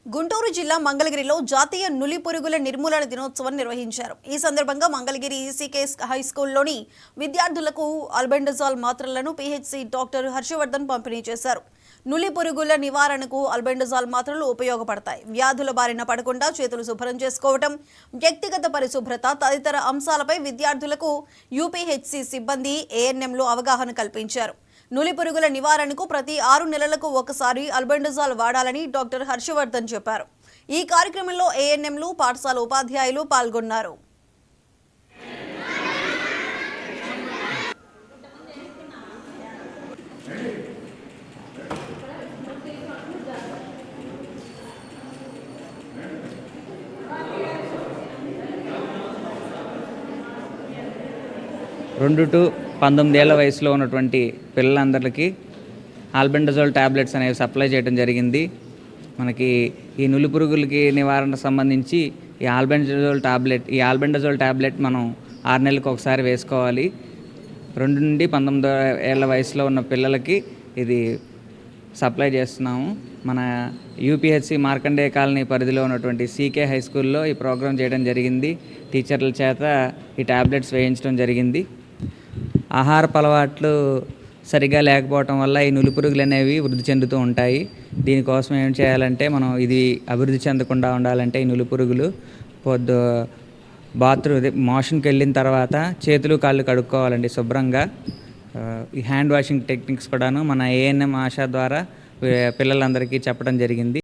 గుంటూరు జిల్లా మంగళగిరిలో జాతీయ నులి పురుగుల నిర్మూలన దినోత్సవం నిర్వహించారు. ఈ సందర్భంగా మంగళగిరి ఈసీకే హై స్కూల్లోని విద్యార్థులకు ఆల్బెండజోల్ మాత్రలను పీహెచ్సీ డాక్టర్ హర్షవర్ధన్ పంపిణీ చేశారు. నులి పురుగుల నివారణకు ఆల్బెండజోల్ మాత్రలు ఉపయోగపడతాయి. వ్యాధుల బారిన పడకుండా చేతులు శుభ్రం చేసుకోవడం, వ్యక్తిగత పరిశుభ్రత తదితర అంశాలపై విద్యార్థులకు యూపీహెచ్సీ సిబ్బంది ఏఎన్ఎంలు అవగాహన కల్పించారు. నులి పురుగుల నివారణకు ప్రతి 6 నెలలకు ఒకసారి ఆల్బెండజోల్ వాడాలని డాక్టర్ హర్షవర్ధన్ చెప్పారు. ఈ కార్యక్రమంలో ఏఎన్ఎంలు, పాఠశాల ఉపాధ్యాయులు పాల్గొన్నారు. రెండు టు 19 ఏళ్ల వయసులో ఉన్నటువంటి పిల్లలందరికీ ఆల్బెండజోల్ టాబ్లెట్స్ అనేవి సప్లై చేయడం జరిగింది. మనకి ఈ నులి పురుగులకి నివారణ సంబంధించి ఈ ఆల్బెండజోల్ టాబ్లెట్ మనం 6 నెలలకు ఒకసారి వేసుకోవాలి. 2 నుండి 19 ఏళ్ల వయసులో ఉన్న పిల్లలకి ఇది సప్లై చేస్తున్నాము. మన యూపీహెచ్సీ మార్కండేయ కాలనీ పరిధిలో ఉన్నటువంటి సీకే హై స్కూల్లో ఈ ప్రోగ్రాం చేయడం జరిగింది. టీచర్ల చేత ఈ టాబ్లెట్స్ వేయించడం జరిగింది. ఆహారపు అలవాట్లు సరిగా లేకపోవటం వల్ల ఈ నులి పురుగులు అనేవి వృద్ధి చెందుతూ ఉంటాయి. దీనికోసం ఏం చేయాలంటే మనం ఇది అభివృద్ధి చెందకుండా ఉండాలంటే ఈ నులి పురుగులు మోషన్కి వెళ్ళిన తర్వాత చేతులు కాళ్ళు కడుక్కోవాలండి శుభ్రంగా. ఈ హ్యాండ్ వాషింగ్ టెక్నిక్స్ కూడాను మన ఏఎన్ఎం ఆశా ద్వారా పిల్లలందరికీ చెప్పడం జరిగింది.